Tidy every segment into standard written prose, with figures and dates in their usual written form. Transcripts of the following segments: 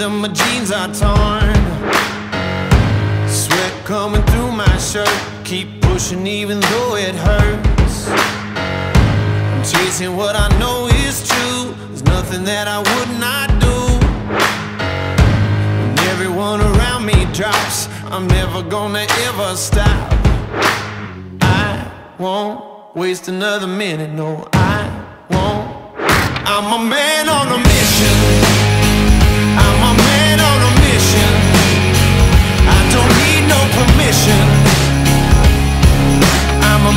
seams of my jeans are torn. Sweat coming through my shirt. Keep pushing even though it hurts. I'm chasing what I know is true. There's nothing that I would not do. When everyone around me drops, I'm never gonna ever stop. I won't waste another minute, no, I won't. I'm a man on a mission. I'm a man on a mission. I don't need no permission. I'm a man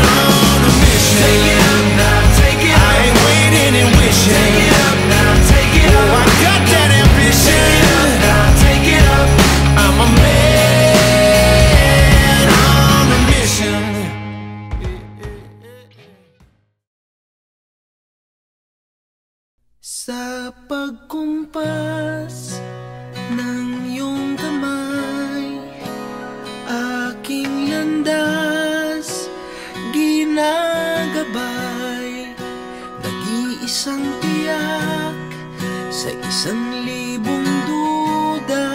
on a mission. Take it up now, take it up. I ain't waiting and wishing. Take it up now, take it up. Oh, I got that ambition. Take it up now, take it up. I'm a man on a mission. Sa pagkumpas ng iyong kamay, aking landas ginagabay. Nag-iisang tiyak sa 1,000 duda,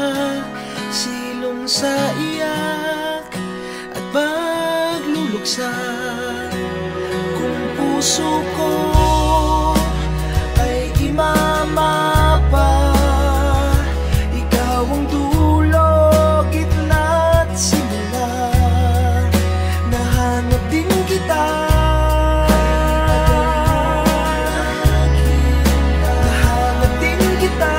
silong sa iyak at pagluluksa. Kung puso ko mapa, ikaw ang dulo, gitna at simula. Nahanap din kita, nahanap din kita.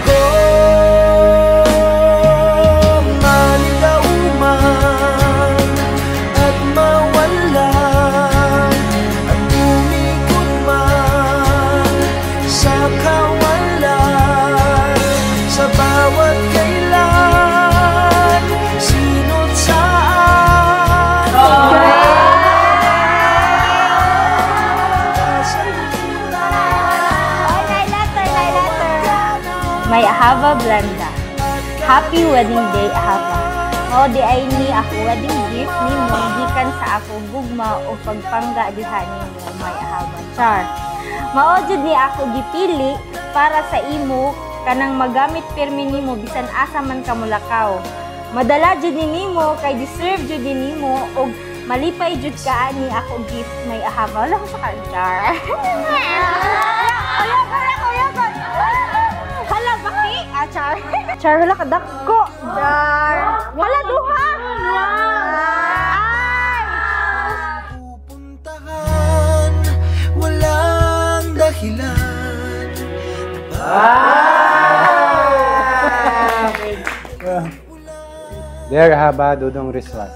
Oh, maligaw man at mawala, at umikot man sa kawalan, sa bawat kailan, sino't saan. May Ahava Blanda. Happy wedding day, Ahava. Mao di ay ni ako wedding gift nimo gikan sa ako gugma o pagpangga diha nimo, may Ahava. Char. Mao jud ni ako gipili para sa imo kanang magamit pirmi nimo bisan asa man ka mulakaw. Madala jud ni nimo kay deserve jud ni nimo og malipay jud ka ani ako gift, may Ahava. Wala ko sa kanchar. Hala baki, char. Char wala ka dakko. Char. Wala duha. Ay. Pupuntahan, walang dahilan. Dear Ahava Dudong Rizwan,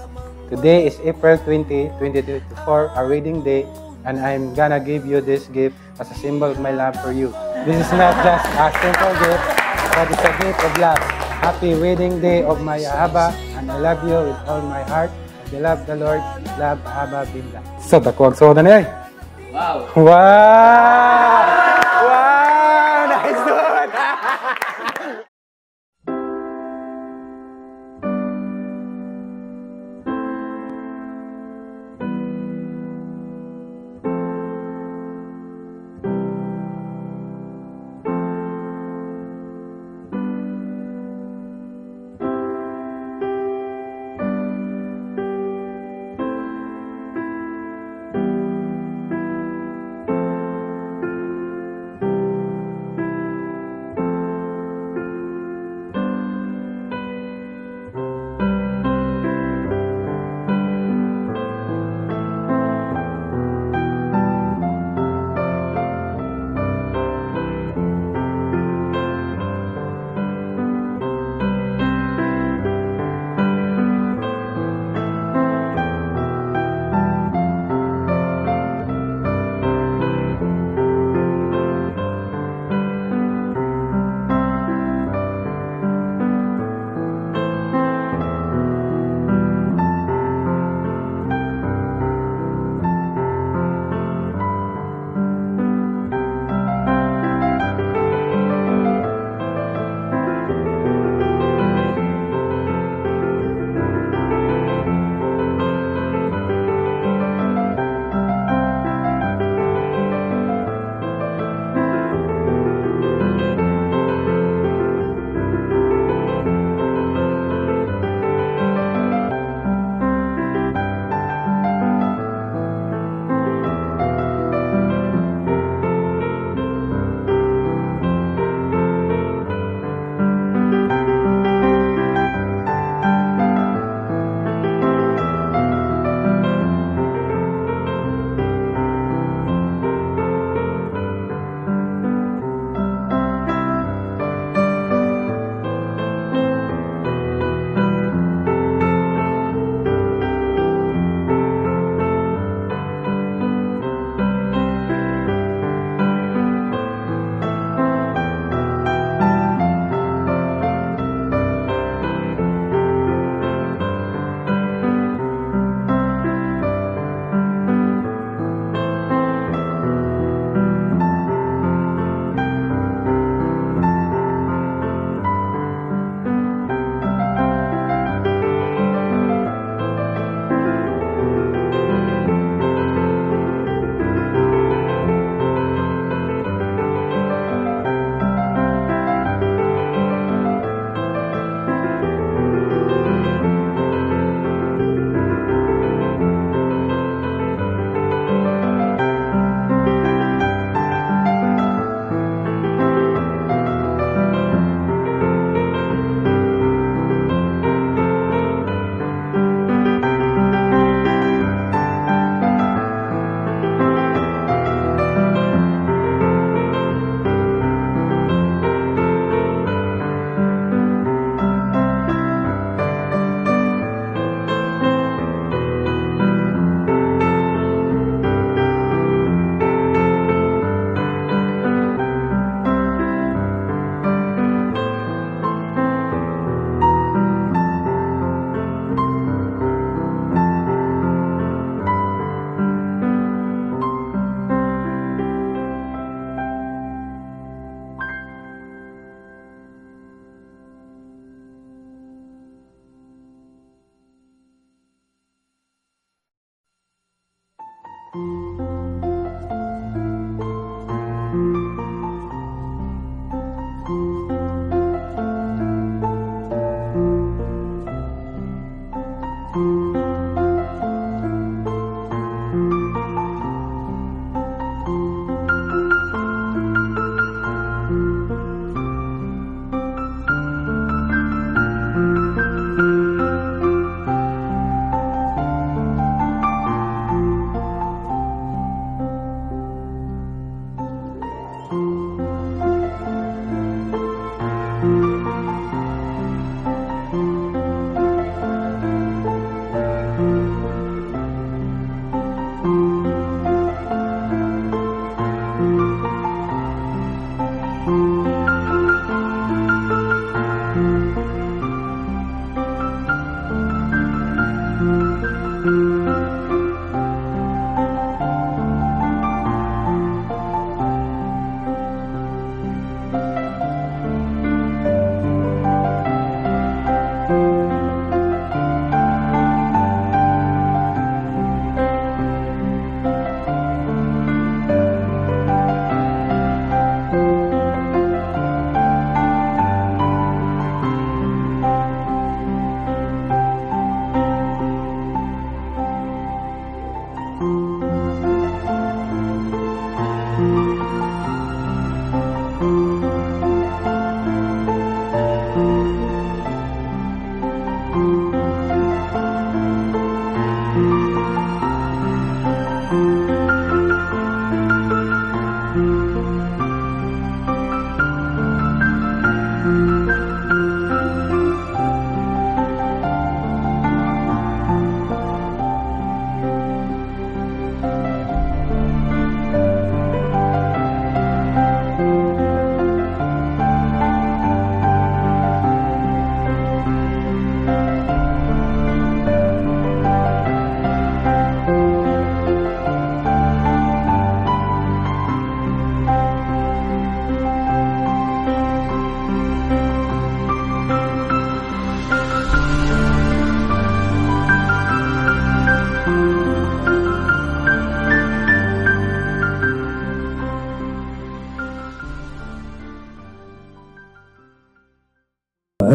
today is April 20, 2024, our wedding day, and I'm gonna give you this gift as a symbol of my love for you. This is not just a simple gift, but it's a gift of love. Happy wedding day of my Ahava, and I love you with all my heart. I love the Lord, love Ahava Binda. So, takwag soda na eh. Wow! Wow! Wow! Nice one!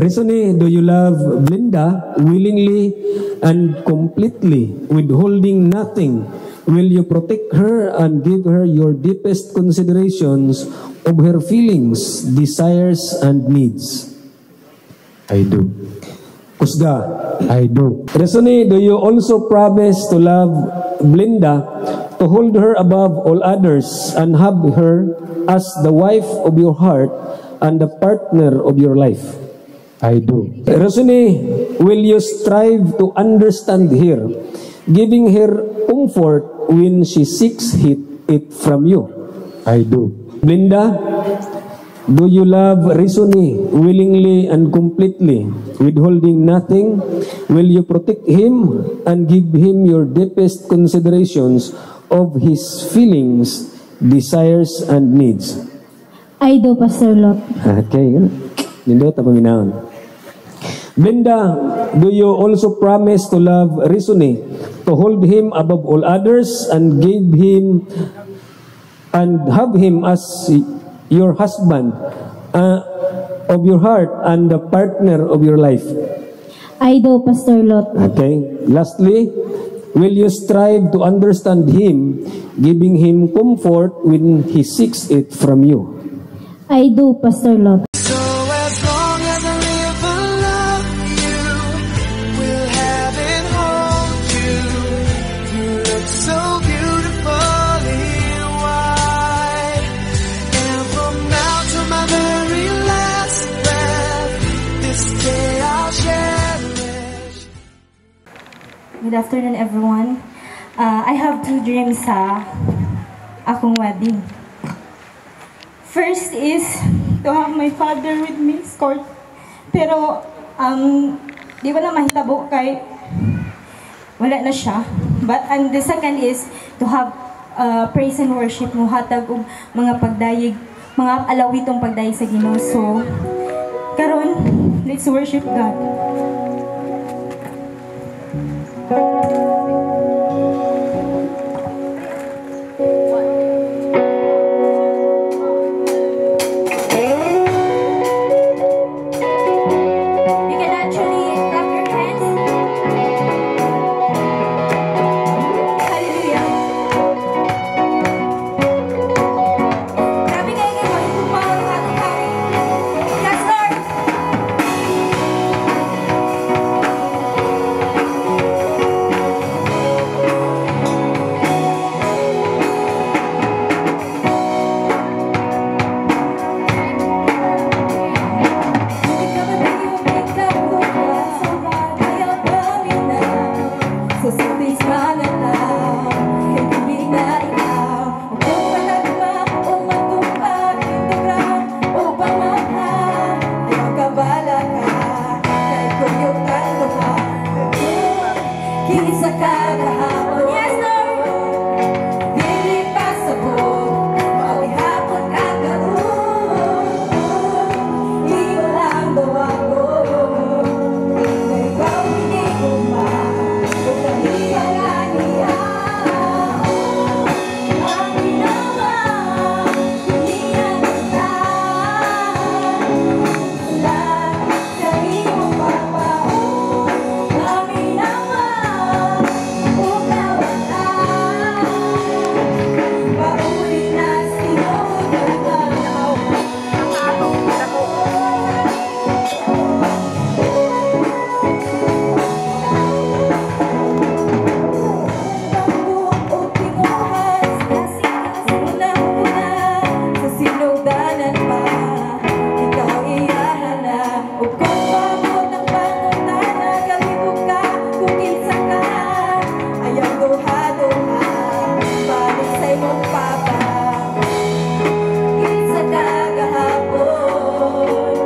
Recently, do you love Blinda willingly and completely, withholding nothing? Will you protect her and give her your deepest considerations of her feelings, desires, and needs? I do. Kusga. I do. Recently, do you also promise to love Blinda, to hold her above all others, and have her as the wife of your heart and the partner of your life? I do. Recently, will you strive to understand her, giving her comfort when she seeks it from you? I do. Blinda, do you love Risuni willingly and completely, withholding nothing? Will you protect him and give him your deepest considerations of his feelings, desires, and needs? I do, Pastor Lot. Okay, nindot ang paminaon. Blinda, do you also promise to love Risuni, to hold him above all others, and give him and have him as your husband of your heart and the partner of your life? I do, Pastor Lot. Okay. Lastly, will you strive to understand him, giving him comfort when he seeks it from you? I do, Pastor Lot. So as long as I live, I love you. Will have and hold you. You look so beautifully white. And from now to my very last breath, this day I'll cherish. Good afternoon, everyone. I have two dreams sa akong wedding. First is to have my father with me, escort. Pero, di ba na mahitabo kay wala na siya. And the second is to have praise and worship mo, hatag og mga pagdayig, mga alawitong pagdayig sa Ginoo. So, karon, let's worship God. Liwanag lang, kay tuwing na ikaw. Kung malagma o magtupad, pintura o pamahal, ayaw ka bala ka, kahit kuyutan mo pa. Kisa ka kahapon, yes Lord, dili pa sabog, maghihapon ka karoon. Iyo lang daw ako, na ikaw hindi ko ma, kung kahiyangan niya. Ang ginawa, hindi ang kita. Lahat sa iyong pagpaon, ang ginawa, ikaw ang paulit na sinugalaw. Bangko o pinguhas, unang-una sa sinugdanan pa, ikaw iyahanap. O kung pagod ng pangutana, kalibog ka, kung kinsa ka, ayaw duha-duha, balik sa imong papa. Kinsa ka kahapon,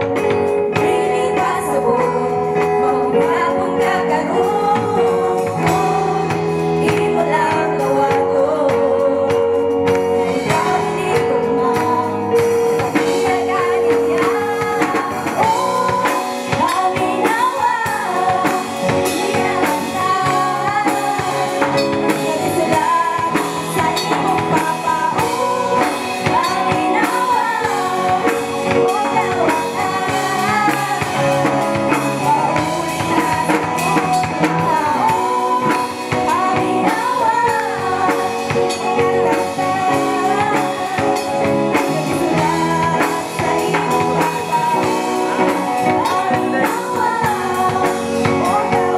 dili pa sabog, maghihapon ka karoon. Imo lang daw ako, na ikaw hindi ko ma, kahiyangan niya. Kami nawa, hindi ang nagsulat sa imong papaon. Kami nawa, huwag daw ang paulit na sinugalaw. Kami nawa, nagsulat sa imong papaon. Kami nawa, huwag daw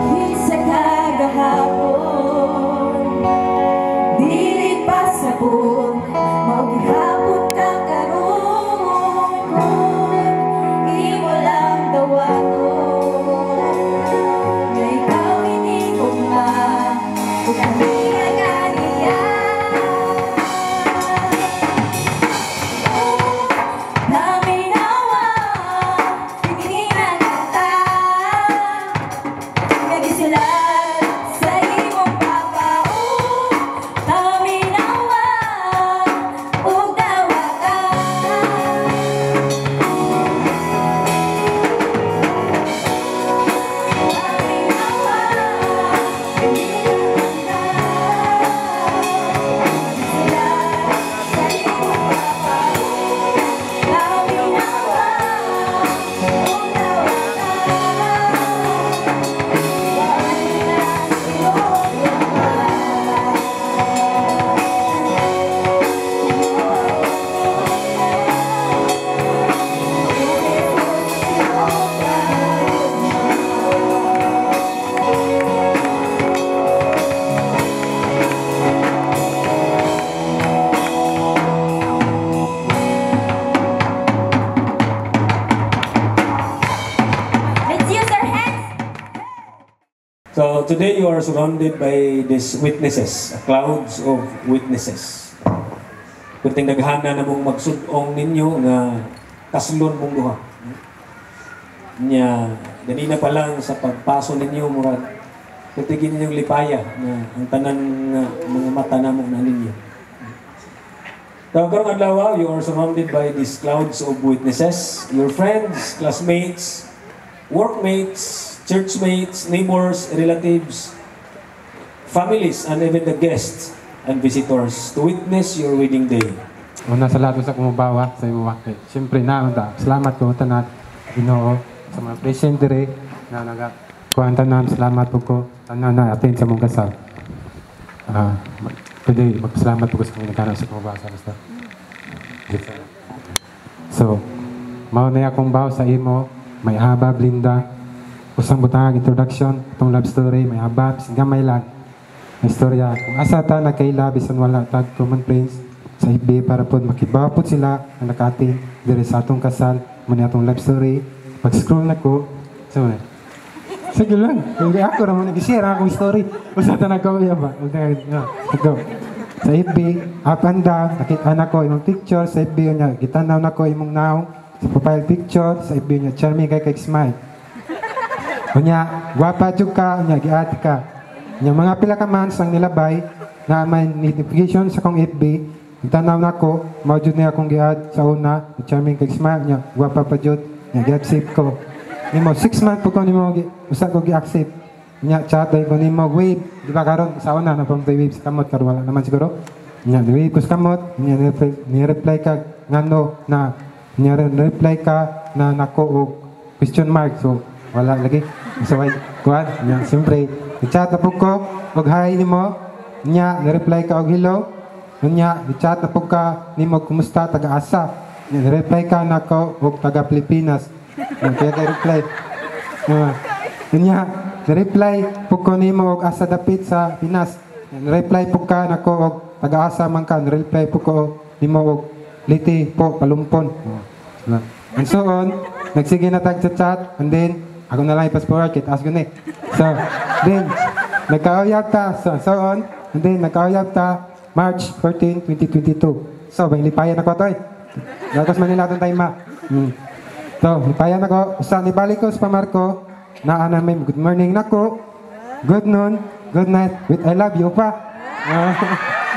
Kinsa ka gahapon, dili pa sabog, maghihapon ka karoon. Imo lang daw ako, na ikaw hindi ko ma, kung kahiyangan niya. Kami nawa, hindi na kita, nagisulat sa imong papaon. Kami nawa, huwag daw ka. Kami nawa, hindi na kita, nagisulat sa imong papaon. Kami nawa, huwag daw Let's use our hands. So today you are surrounded by these witnesses, clouds of witnesses. Kunting naghana na mong magsudong ninyo nga kasulon mong duha. Nya, ganina pa lang sa pagpaso ninyo, murag, kutigin ninyong lipaya na ang tanan nga mga mata na mo na ninyo. So, karong adlaw, you are surrounded by these clouds of witnesses, your friends, classmates, workmates, churchmates, neighbors, relatives, families, and even the guests and visitors to witness your wedding day. Una sa lahat sa kumubawa sa imo wakay. Siyempre na salamat ko tanan Ginoo sa mga present dire na kuan tanan salamat po ko tanan na attend sa mong kasal. Pwede magpasalamat po ko sa mga nagkana sa kumubawa sa basta. So, mao na akong baw sa imo, may haba Blinda. Usang butang introduction, itong love story, may haba, gamay lang. May istorya. Kung asa ta nagkaila, bisan wala tag common friends sa FB para po makibawa po sila na nakating dire sa atong kasal, muna atong love story. Pag-scroll na ko, so sige lang, hindi ako naman nag-share akong story. Usa ta nagkauya ba? Go. Sa FB, up and down, nakita na ko imong picture sa FB niya, gitanaw na ko imong naong sa profile picture sa FB niya, charming kay smile. Kunya, gwapa jud ka, nya giati ka. Nya mga pila ka months ang nilabay na may notification sa kong FB, gitanaw na ko, mao jud niya akong giad sa una, charming kay smile niya, gwapa pa jud, nya gi-accept ko. Nimo 6 months po ko nimo usa ko gi-accept. Nya chat ay ko nimo wave, di ba karon sa una na pang wave sa kamot karon wala naman siguro. Nya wave ko sa kamot, nya ni-reply ka ngano na nya reply ka na nako og question mark, so wala lagi. So why kuan nya siyempre i-chat na po ko og hi nimo, nya ni-reply ka og hello. Nya i-chat na po ka nimo kumusta taga-asa. Nya ni-reply ka nako og taga Pilipinas. Kaya kay reply. Nya ni-reply po ko nimo og asa dapit sa Pinas. Ni-reply po ka nako og taga-asa man ka. Ni-reply po ko nimo og liti po palumpon. And so on, nagsige na tag sa chat, and then ako na lang i-passport kit as gani. So then nagkauyab ta, so on, and then nagkauyab ta March 14, 2022. So bang lipayan ako toy. Dagos Manila ton time ma. So lipayan ako, usa ni balik ko sa pamarko na ana may good morning nako. Good noon, good night with I love you pa.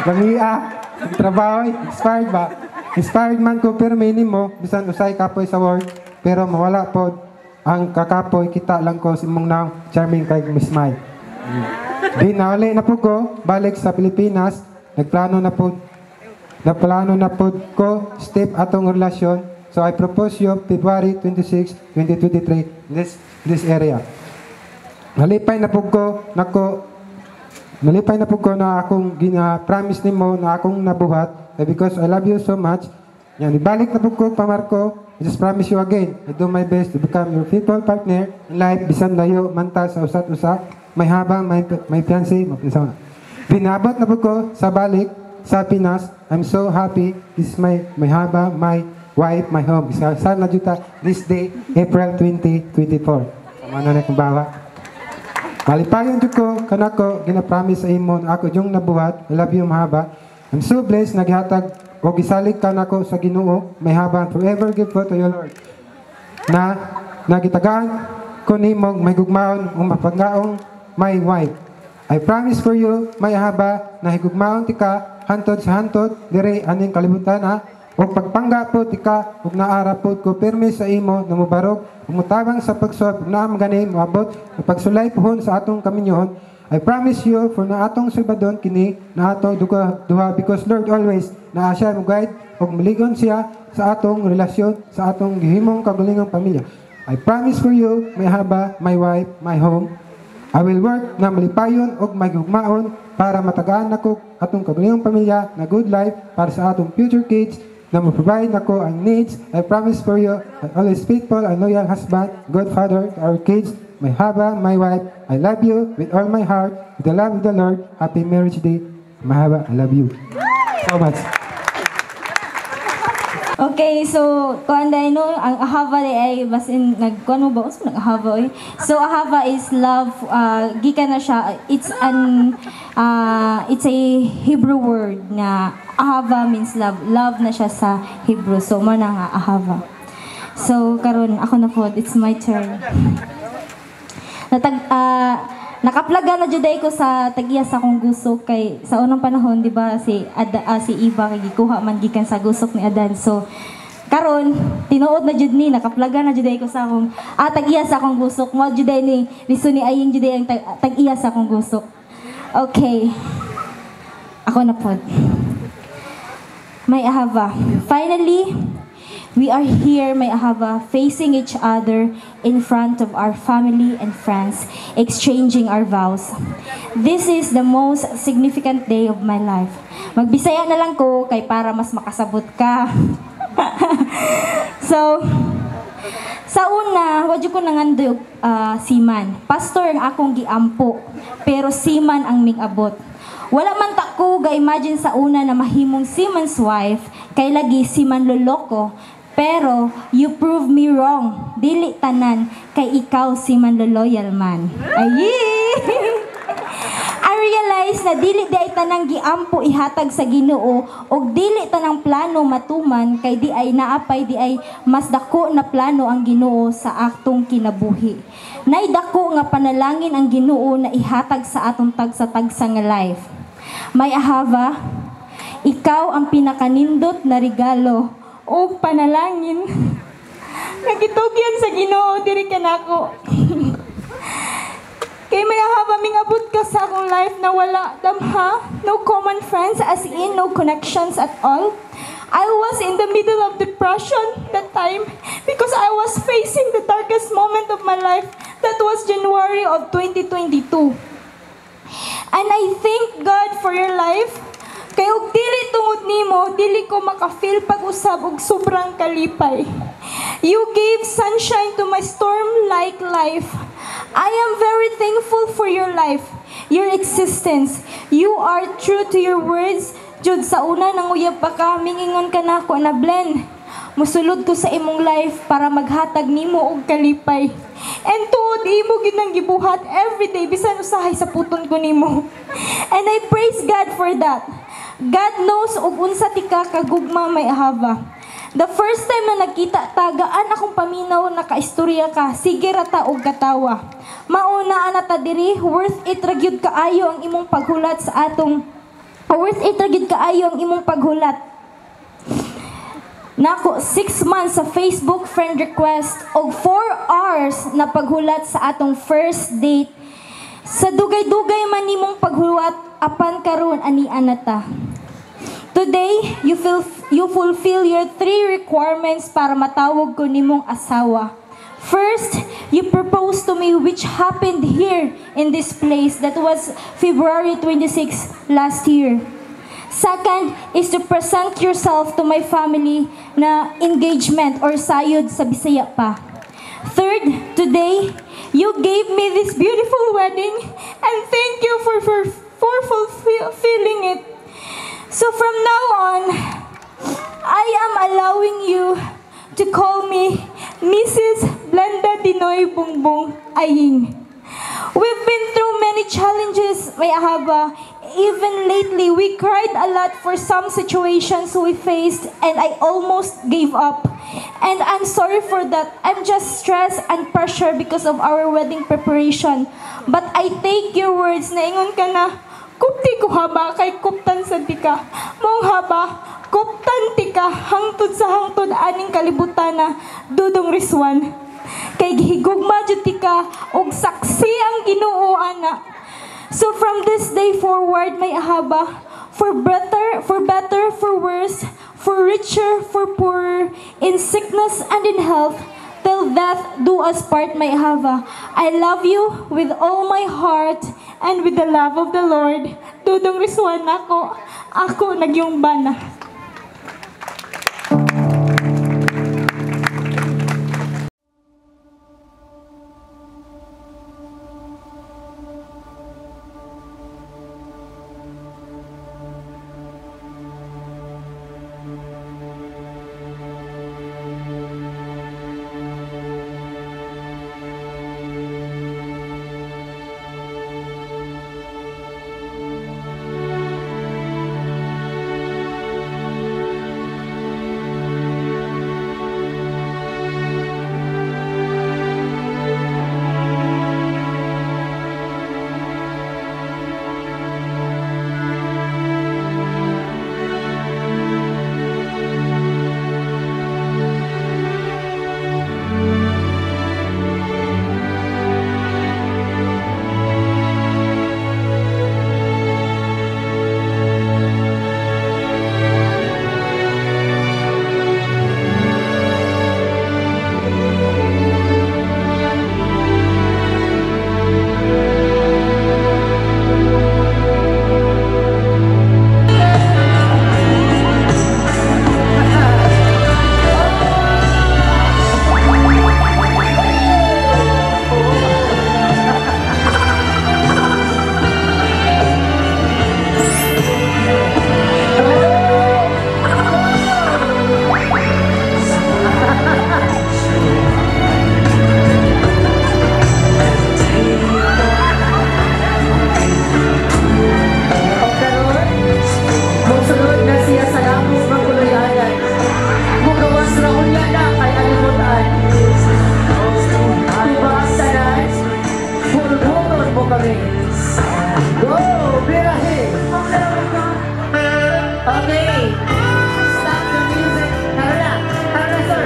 Lamia, trabaho, expired ba? Inspired man ko pero minimo bisan usay kapoy sa work pero mawala pod ang kakapoy kita lang ko si mong naong charming kay Miss Mai. Di nauli na po ko balik sa Pilipinas, naplano na pod ko step atong relasyon. So I propose you February 26, 2023 this area. Nalipay na po ko na akong gina-promise nimo na akong nabuhat. Because I love you so much. Yan, ibalik na po ko, pamarko. I just promise you again, I do my best to become your faithful partner in life. Bisan layo, manta sa usat-usa. May habang, may fiancé, mapisaw na. Binabot na po ko sa balik sa Pinas. I'm so happy. This is my haba, my wife, my home. Saan na juta this day, April 2024. Sama na kong bawa. Malipayon jud ko, kanako, gina-promise sa imo na ako yung nabuhat. I love you, mahaba. I'm so blessed na gihatag o gisalig ka nako sa Ginoo, may haba forever give to your Lord. Na nagitagaan ko nimo may gugmaon o mapagnaong my wife. I promise for you, may haba na higugmaon tika hantod sa hantod dire aning kalibutan o pagpangga po tika ug naara po ko permi sa imo na mubarog ug mutabang sa pagsuot na magani moabot ang pagsulay pohon sa atong kaminyohon. I promise you for na atong Salvador kini na ato duha because Lord always na siya mo guide ug miligon siya sa atong relasyon sa atong gihimong kagalingang pamilya. I promise for you, may haba, my wife, my home. I will work na malipayon ug magugmaon para matagaan nako atong kagalingang pamilya na good life para sa atong future kids na mo-provide nako ang needs. I promise for you, I always faithful and loyal husband, good father to our kids. My haba, my wife, I love you with all my heart, with the love of the Lord. Happy marriage day. Mahaba, I love you so much. Okay, so kuanday no ang ahava ay basin nagkuan mo ba unsa nag-ahava oy. So ahava is love, gikan na siya, it's a Hebrew word na ahava means love. Love na siya sa Hebrew. So mo na nga ahava. So karon ako na po, it's my turn. Nakaplaga na juday ko sa tagiyas akong gusok kay sa unang panahon di ba si Eva kay gikuha man gikan sa gusok ni Adan. So karon tinuod na jud ni nakaplaga na juday ko sa akong tagiyas akong gusok mo juday ni liso ni aying juday ang tagiyas akong gusok. Okay. Ako na po. May ahava. Finally, we are here, may ahava, facing each other in front of our family and friends, exchanging our vows. This is the most significant day of my life. Magbisaya na lang ko kay para mas makasabot ka. So, sa una, wadyo ko nangandoy siman. Pastor ang akong giampo, pero siman ang mig-abot. Wala man ta ko ga-imagine sa una na mahimong seaman's wife, kay lagi seaman loloko, pero you prove me wrong. Dili tanan, kay ikaw seaman loyal man. Ayi! I realize na dili di ay tanang giampo ihatag sa Ginoo og dili tanang plano matuman kay di ay naapay di ay mas dako na plano ang Ginoo sa atong kinabuhi. Nay dako nga panalangin ang Ginoo na ihatag sa atong tagsa-tagsa nga life. May ahava, ikaw ang pinakanindot na regalo o panalangin. Nagitugyan sa Ginoo diri kanako. Kay may ahava mingabot ka sa akong life na wala damha, no common friends as in no connections at all. I was in the middle of depression that time because I was facing the darkest moment of my life. That was January of 2022. And I thank God for your life. Kay og dili tungod nimo, dili ko makafeel pag-usab og sobrang kalipay. You gave sunshine to my storm-like life. I am very thankful for your life, your existence. You are true to your words. Jud sa una nang uyab pa ka, mingingon ka na ako na Blen. Musulod ko sa imong life para maghatag nimo og kalipay. And tuod imo ginang gibuhat every day bisan usahay sa puton ko nimo. And I praise God for that. God knows og unsa ti ka kagugma may ahava. The first time na nagkita tagaan akong paminaw na kaistorya ka, sige rata og katawa. Mauna ana ta diri, worth it ra gyud kaayo ang imong paghulat sa atong paghulat. Nako 6 months sa Facebook friend request og 4 hours na paghulat sa atong first date. Sa dugay-dugay man nimong paghulat apan karon ani anata. Today, you fulfill your 3 requirements para matawag ko nimong asawa. First, you proposed to me which happened here in this place. That was February 26 last year. Second is to present yourself to my family na engagement or sayod sa Bisaya pa. Third, today, you gave me this beautiful wedding and thank you for fulfilling it. So from now on, I am allowing you to call me Mrs. Blenda Dinoy Bungbong Aying. We've been through many challenges, may ahava. Even lately, we cried a lot for some situations we faced and I almost gave up. And I'm sorry for that. I'm just stressed and pressure because of our wedding preparation. But I take your words na ingon ka na, kupti ko haba kay kuptan sa tika. Mong haba, kuptan tika hangtod sa hangtod aning kalibutan na dudong riswan. Kay gihigugma jud tika og saksi ang Ginoo ana. So from this day forward may ahaba, for better, for worse, for richer, for poorer, in sickness and in health, till death do us part may ahava. I love you with all my heart and with the love of the Lord. Dudong riswan ako nagyumban na. Okay. Stop the music. Tara na, sir.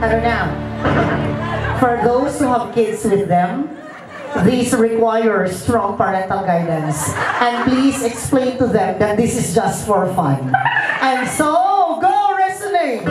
Tara na. For those who have kids with them, these require strong parental guidance. And please explain to them that this is just for fun. And so, go wrestling!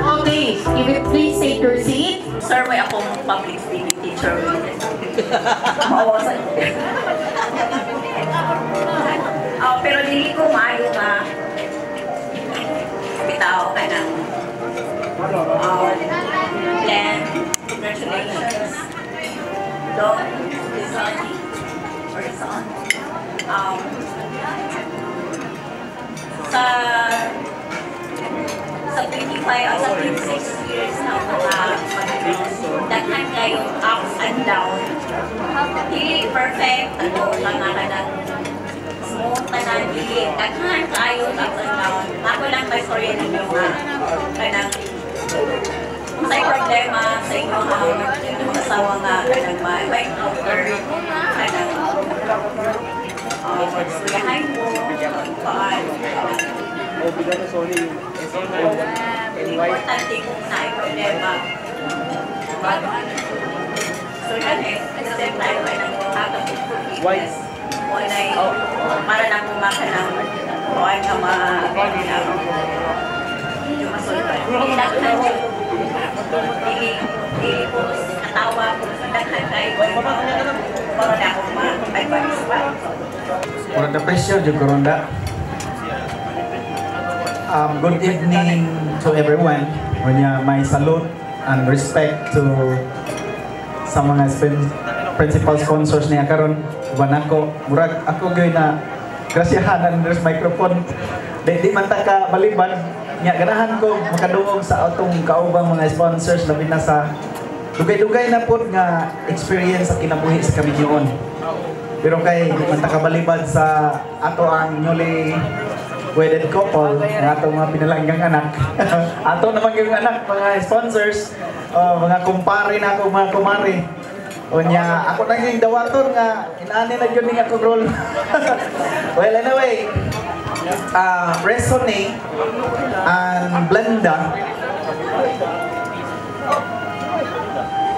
Okay, if you please take your seat. Sir, may akong public speaking teacher. Mawasan. Pero dili ko maayo nga bitaw ka ng Glenn, congratulations. Don, Lizzie, or son. Sa 25 sa 26 years na daghan kayo ups and down. Dili perfect, lang nga ng smooth na dili. Daghan kayo ups and down. Ako lang may story ninyo nga. Kanang may problema sa inyo yung asawa nga kanang may encounter kanang magsuyahay mo paan importante kung na problema. So yan at the same time ay nagkakagam ng forgiveness. Para lang kumaka ng buhay na yung masulpan. Hindi po natawa po sa daghan kayo para na akong ma-advise pa. For the pressure, Jokoronda. Good evening to everyone. My salute and respect to sa mga principal sponsors niya karon. Uban ako, murag ako gay na grasyahan ng microphone. Di man ta ka balibad. Nya ganahan ko makadungog sa atong kaubang mga sponsors labi na sa dugay-dugay na pod nga experience sa kinabuhi sa Kaminyoon. Pero kay di man ta ka balibad sa ato ang newly wedded couple, ang atong mga pinalanggang anak. Ato naman yung anak, mga sponsors, mga kumpare na ako, mga kumare. O niya, ako na yung dawaton nga, inaani na yun nga akong role. Well, anyway, Resone and Blenda,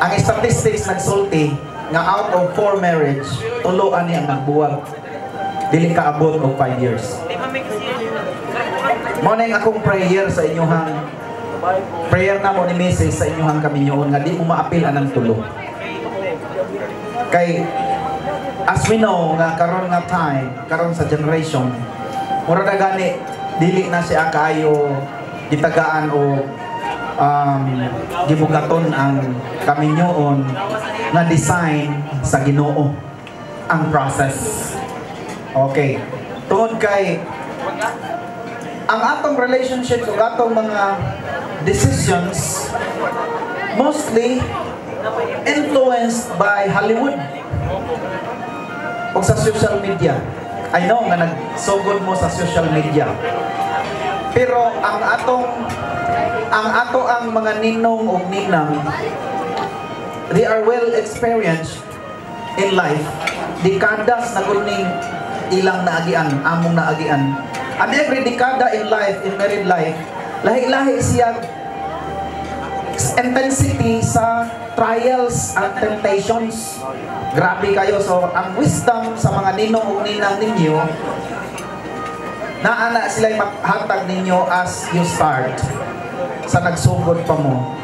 ang statistics nagsulti nga out of 4 marriage, tuloan niya ang nagbuwag. Dili kaabot of 5 years. Muna yung akong prayer sa inyuhang prayer na mo ni message sa inyuhang Kaminyoon nga di mo maapil anang tulo. Kay as we know nga karon nga time, karon sa generation, mura na gani dili na siya kaayo gitagaan o gibugaton ang Kaminyoon nga design sa Ginoo ang process. Okay. Tungod kay ang atong relationships o atong mga decisions mostly influenced by Hollywood o sa social media. I know nga nagsugod mo sa social media. Pero ang mga ninong o ninang, they are well experienced in life. Dekadas na kuning ilang naagian, among naagian. And every dekada in life, in married life, lahi-lahi siya intensity sa trials and temptations. Grabe kayo. So, ang wisdom sa mga ninong o ninang ninyo, naana sila maghatag ninyo as you start sa nagsugod pa mo.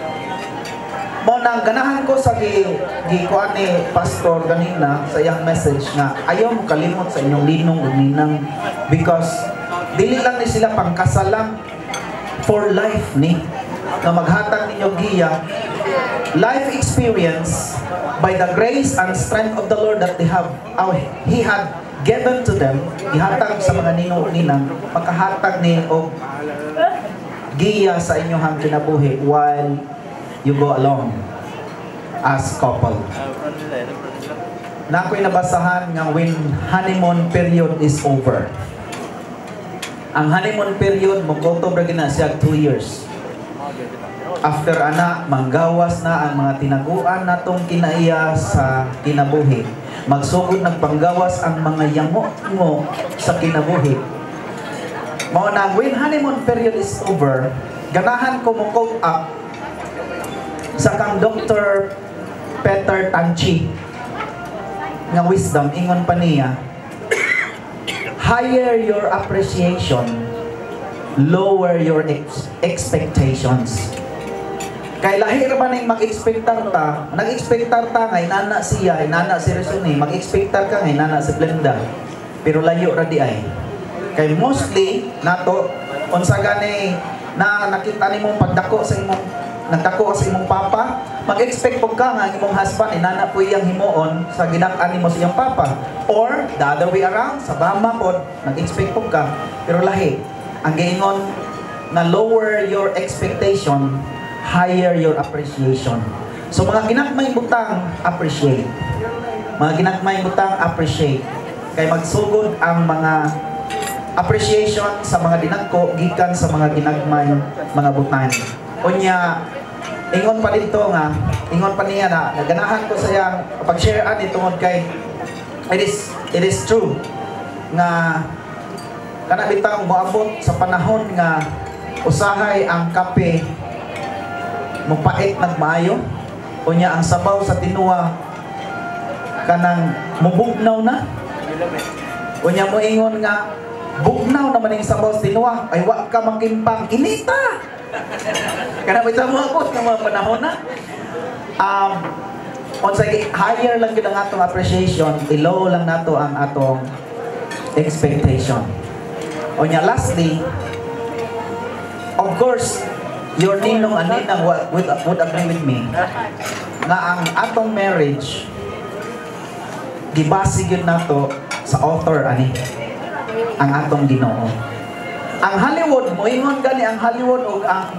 Mo nang ganahan ko sa gikuan ni Pastor ganina sa iyang message nga ayaw mo kalimot sa inyong ninong o ninang because dili lang ni sila pangkasalang for life ni nga maghatag ninyo giya life experience by the grace and strength of the Lord that He had given to them, ihatag sa mga ninong-ninang, makahatag ni og giya sa inyong kinabuhi while you go along as couple. Na ako'y nabasahan nga when honeymoon period is over. Ang honeymoon period, mag-October gina siya 2 years. After ana, manggawas na ang mga tinaguan natong kinaiya sa kinabuhi. Magsugod ng panggawas ang mga yamo mo sa kinabuhi. Mao na when honeymoon period is over, ganahan ko mo quote up sa kang Dr. Peter Tanchi nga wisdom, ingon pa niya, higher your appreciation, lower your expectations. Kay lahir ba ning mag-expectar ta, nag-expectar ta nga inana siya, inana si Resuni, mag-expectar ka nga inana si Blenda. Pero layo ra di ay. Kay mostly nato unsa gani na nakita nimo pagdako sa imong nagdako sa imong papa, mag-expect pug ka nga imong husband inana po iyang himuon sa gidak-an nimo sa iyang papa. Or the other way around, sa bama pod nag-expect pug ka. Pero lahi ang giingon na lower your expectation, higher your appreciation. So mga ginagmay butang, appreciate. Mga ginagmay butang, appreciate. Kay magsugod ang mga appreciation sa mga dinagko gikan sa mga ginagmay mga butang. Unya, ingon pa dito nga, ingon pa niya na naganahan ko sa iyang pag-sharean itungod kay it is true nga kana bitang moabot sa panahon nga usahay ang kape mupait nagmaayo, unya ang sabaw sa tinuwa kanang mubugnaw na, unya mo ingon nga bugnaw naman yung sabaw sa tinuwa, ay wa ka makimpang inita. Kana bitaw mo abot ng mga panahon na unsay higher lang gyud ang atong appreciation, low lang nato ang atong expectation. Unya lastly, of course, your ninong and ninang would agree with me nga ang atong marriage gibase gyud nato sa author ani ang atong Ginoo. Ang Hollywood moingon gani ang Hollywood og ang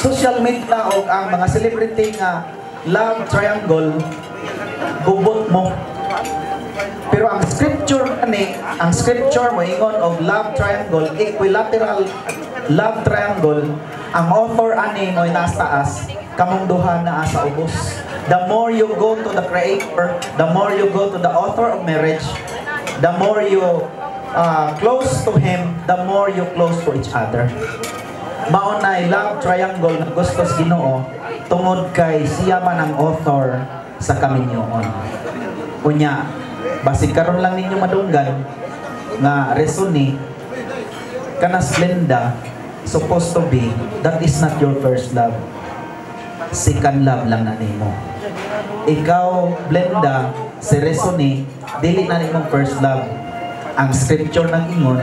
social media og ang mga celebrity nga love triangle gubot mo. Pero ang scripture ani, ang scripture moingon og love triangle, equilateral love triangle. Ang author ani mo nastaas, kamong duha na sa ubos. The more you go to the Creator, the more you go to the author of marriage, the more you close to Him, the more you close to each other. Maunay love triangle na gusto sa Ginoo tungod kay siya man ang author sa kaminyoon. Unya, basig karon lang ninyo madunggan nga Resuni kanas Blenda supposed to be, that is not your first love. Second love lang na nimo. Ikaw, Blenda, si Resuni, dili na nimong first love. Ang scripture ng ingon,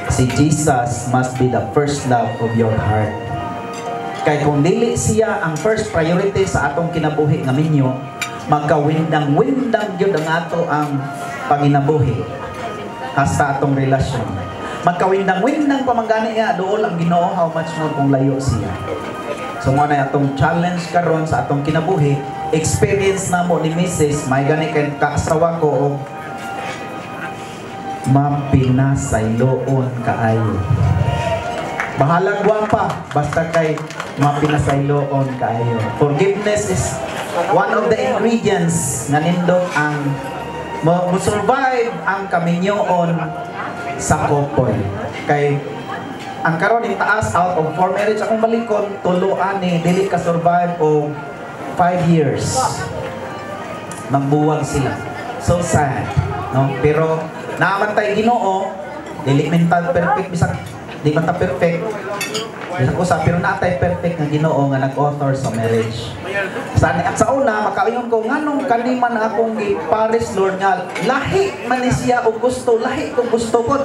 si Jesus must be the first love of your heart. Kaya kung dili siya ang first priority sa atong kinabuhi nga minyo, magkawindang-windang yun ang ato ang panginabuhi hasta atong relasyon. Magkawindang-windang pamangani nga dool ang Ginoo, how much more kung layo siya. So mo na atong challenge karon sa atong kinabuhi, experience na mo ni Mrs. may gani kay kaasawa ko og mapinasayloon kaayo. Bahalang gwapa basta kay mapinasayloon kaayo. Forgiveness is one of the ingredients nga nindot ang mo-survive ang kaminyoon sa couple. Kay ang karon itaas out of 4 marriage akong balikon tulo ani dili ka survive o 5 years. Magbuwag sila. So sad, no? Pero naaman tay Ginoo, dili mental perfect bisag di man ta perfect. Bisag usa pero natay perfect nga Ginoo nga nag-author sa marriage. Sa una makaingon ko nganong kani man akong gipares Lord nga lahi man ni siya og gusto, lahi ko gusto pod.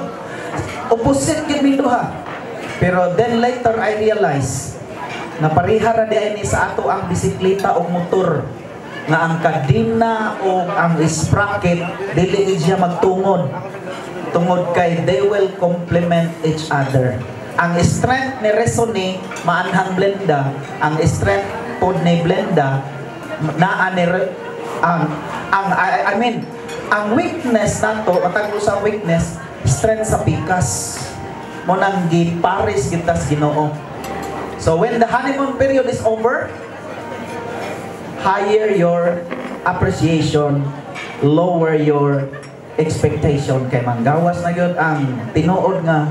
Opposite gyud mi duha. Pero then later I realize na parihara di ni sa ato ang bisikleta o motor. nga ang kadina o ang sprocket dili siya magtungod. Tungod kay they will complement each other. Ang strength ni Resone maanhang blenda, ang strength pod ni blenda naa ni ang weakness nato, matag sa weakness, strength sa pikas. Mo nang gipares gitas Ginoo. So when the honeymoon period is over, higher your appreciation, lower your expectation kay manggawas na yun ang tinuod nga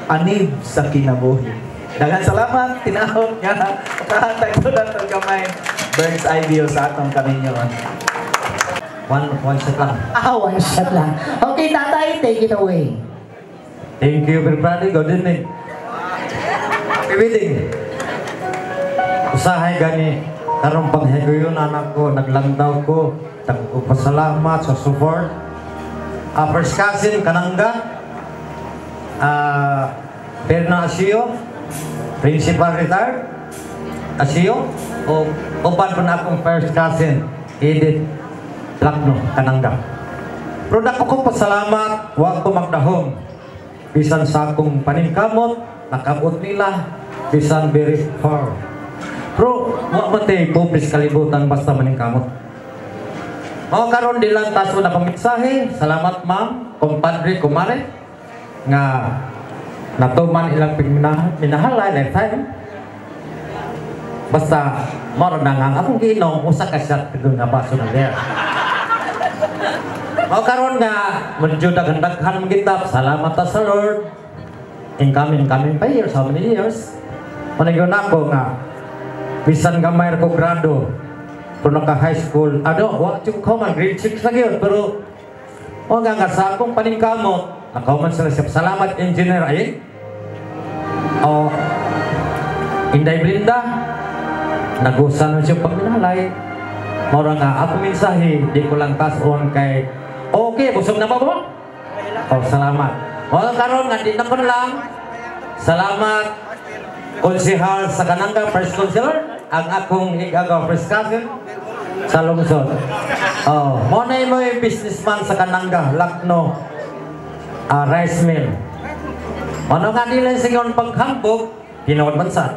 anib sa kinabuhi. Daghang salamat, tinahod nga makahatag ko na itong kamay bird's eye view sa atong kaminyon. One shot lang. One shot lang. Okay, tatay, take it away. Thank you, everybody. Good evening. Everything. Usahay gani. Karong panghigayon anak ko, naglandaw ko. Pasalamat sa support. First cousin, Kanangga. Perna Asio. Principal retired. Asio. O upan po na akong first cousin, Edith Lakno, Kanangga. Pero dako ko pasalamat, huwag ko magdahong. Bisan sa akong paningkamot, nakabot nila, bisan very far. Pero, huwag matay po, bis kalibutan, basta maningkamot. O karon dilang taso na pamitsahe, salamat ma'am, kumpadre, kumare, nga natuman ilang minahalay, lifetime. Basta, maro na nga, akong giinom, usa ka shot, nga baso na there. O karon nga, medyo daghan-daghan magitap, salamat ta sa Lord. Incoming 5 years, how many years? Manigyon ako nga, bisan gamay ko grado, pero naka-high school, what you call man, grade 6 na yun, pero o nga sa akong paningkamot, nakauman sila siya, salamat engineer, ay? O, Inday Brinda, nagusan na siya pagminalay, mura nga, ako minsahi, di ko lang tason kay okay, busog na ba ba? Oh, salamat. O, karon nga, di na ko lang. Salamat, konsihal sa Kanangga, first consular, ang akong higagaw, first cousin, sa lungsod. Oh, muna mo yung businessman sa Kanangga, Lakno, rice mill. Ano nga nila sa iyon paghambog, tinawad bansa.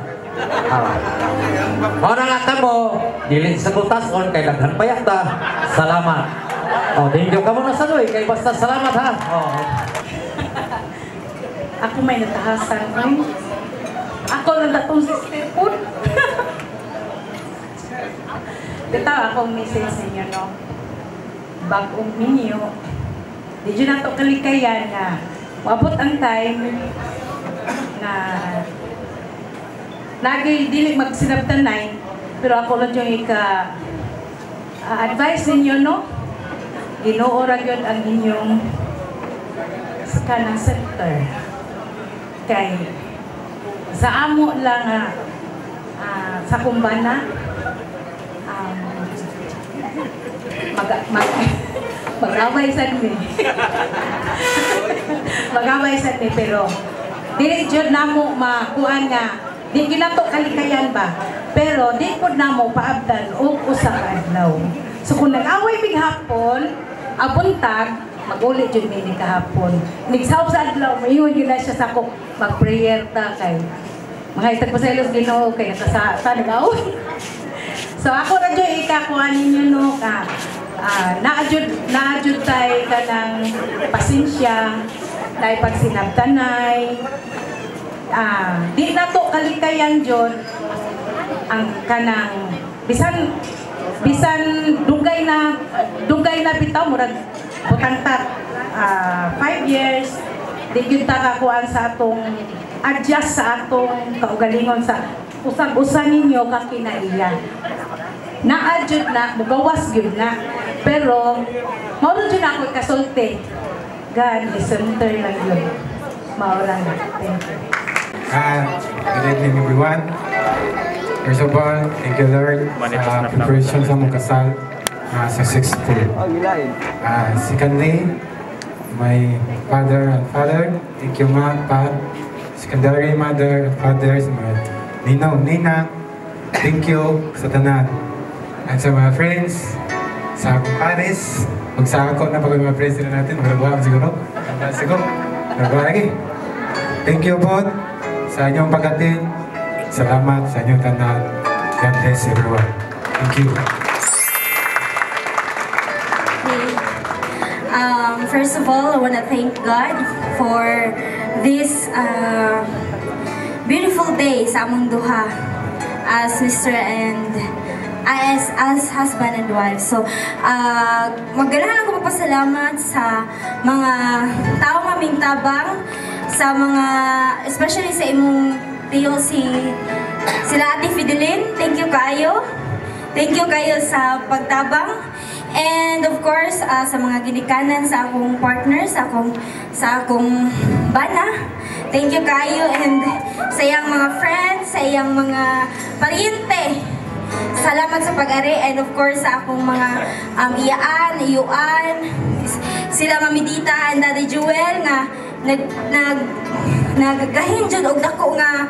Muna nga ka mo, dilin sa kutason, kay daghan payakta, salamat. Oh, thank you ka muna sa Noy, kay basta salamat ha. Oh. Ako may natahasan rin. Ako na datong sister food. Ito akong message sa inyo, no? Bagong minyo. Di dyan na ito kalikayan nga. Wabot ang time na lagi dili magsinabtanay, pero ako lang yung advice ninyo, no? Ginoo ra gyud ang inyong kanang sector. Kay sa amo lang sa kumbana mag-away sad mi. Mag-away sad mi, pero dili jud namo makuan nga di ginato kalikayan ba, pero di pud namo paabdan og usa ka adlaw. So kung nag-away big hapon, abuntag, mag-uli dyan may kahapon. Nigsahop sa adlaw, mayroon yun na siya sa kong mag-prayer ta kay mga itagpaselos Ginoo kay sa nag-away. So ako na dyan ikakuha ninyo, no, naadjud tayo ka ng pasensya, tayo pagsinabtanay, di na to kalikayan dyan, ang kanang, bisan dugay na bitaw murag butangtat 5 years di gyud ta kakuan sa atong adjust sa atong kaugalingon sa usag-usa ninyo ka kinaiya na adjust na mugawas gyud na, pero mao jud ako kasulti God is center lang yun maura na. Thank you. Good evening everyone. First of all, thank you Lord sa preparation sa mong kasal successful. Secondly, my father and father, thank you ma, pa. Secondary mother and fathers, my Nina, thank you sa tanan. At sa mga friends, sa akong Paris, magsako na pag mga friends na natin, magagawa siguro. Magagawa lagi. Thank you po sa inyong pag-attend. Salamat sa inyong tandaan. God bless everyone. Thank you. First of all, I want to thank God for this beautiful day sa among duha as sister and as husband and wife. So, magganahan ako magpasalamat sa mga tao maming tabang, sa mga, especially sa imong tiyo sila Ate Fidelin. Thank you kayo. Thank you kayo sa pagtabang. And of course, sa mga ginikanan, sa akong partner, sa akong bana. Thank you kayo, and sa iyang mga friends, sa iyang mga pariente. Salamat sa pag-ari, and of course sa akong mga iyaan, sila Mami Dita and Daddy Jewel nga naggahin jud og dako nga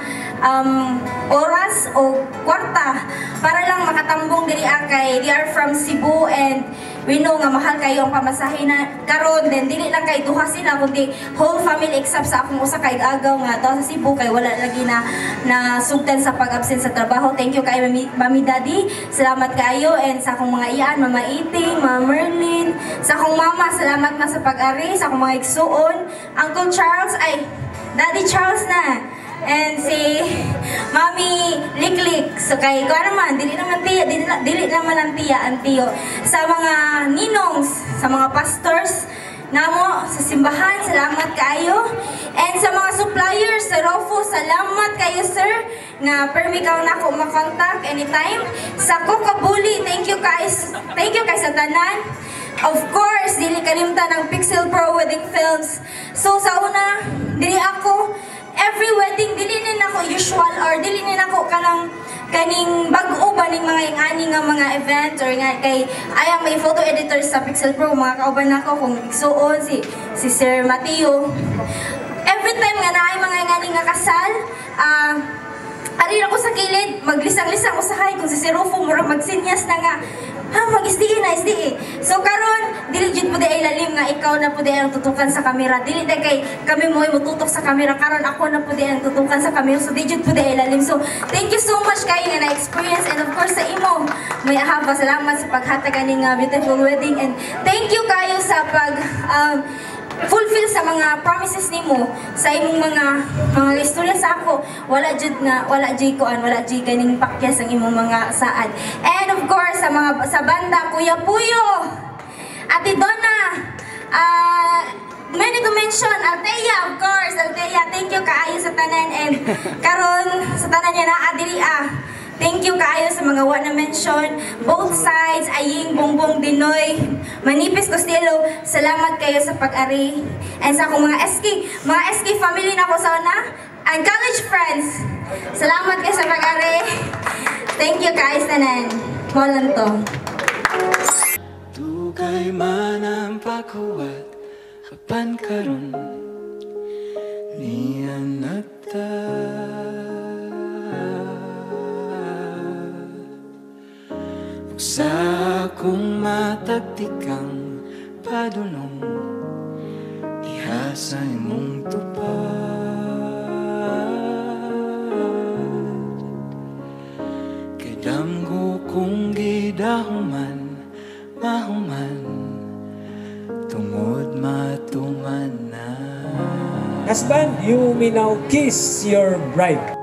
oras o kwarta para lang makatambong diri kay they are from Cebu, and we know nga mahal kayo ang pamasahe na karon. Then dili lang kay duha sila kundi whole family except sa akong usa kay agaw nga to sa Cebu kay wala lagi na sugdan sa pag-absent sa trabaho. Thank you kay Mami Daddy, salamat kayo, and sa akong mga iyaan, Mama Iting, Mama Merlin, sa akong mama, salamat na sa pag-ari, sa akong mga igsuon, Uncle Charles, ay Daddy Charles na, and si Mami Liklik. So kay ko naman, dili naman ang tiya ang tiyo. Sa mga ninongs, sa mga pastors namo sa simbahan, salamat kayo. And sa mga suppliers sa Rofo, salamat kayo sir nga permi ka na ako makontak anytime. Sa Kokabuli, thank you guys sa tanan. Of course, dili kalimtan ng Pixel Pro Wedding Films. So sa una, dili ako every wedding, dili nin ako usual or dili nin ako kaning bag-o ba ning mga ingani nga mga event or nga kay ayang may photo editor sa Pixel Pro, mga kauban nako kung igsuon si Sir Mateo. Every time nga naay mga ingani nga kasal, ari ako sa kilid, maglisang-lisang usahay kung si Sir Rufo murag magsinyas na nga mag-SDE na, SDE. So karon dili jud pud ay lalim nga ikaw na pud ang tutukan sa kamera. Dili day kay kami mo mututok sa kamera, karon ako na pud ang tutukan sa kamera. So di jud pud ay lalim. So thank you so much kayo nga na-experience, and of course sa imo may ahaba, salamat sa paghatag aning beautiful wedding, and thank you kayo sa pag fulfill sa mga promises nimo sa imong mga istorya sa ako. Wala jud ganing pakyas ang imong mga saad. And of course sa banda Kuya Puyo, Ate Donna, many to mention, Althea, of course, Althea, thank you kaayo sa tanan, and karon sa tanan niya na adiri thank you kaayo sa mga wa na mention, both sides, Aying, Bongbong, Dinoy, Manipis, Costello, salamat kayo sa pag-ari. And sa akong mga SK family na ko sa una, and college friends, salamat kayo sa pag-ari. Thank you kaayo sa tanan. Molan to. Dugay man ang paghuwat, kapan karon niyan nagta. Sa akong matagtikang padulong, ihasa imong tupad. Kadamgo kong gidahuman, mahuman, tungod matuman na. Husband, you may now kiss your bride.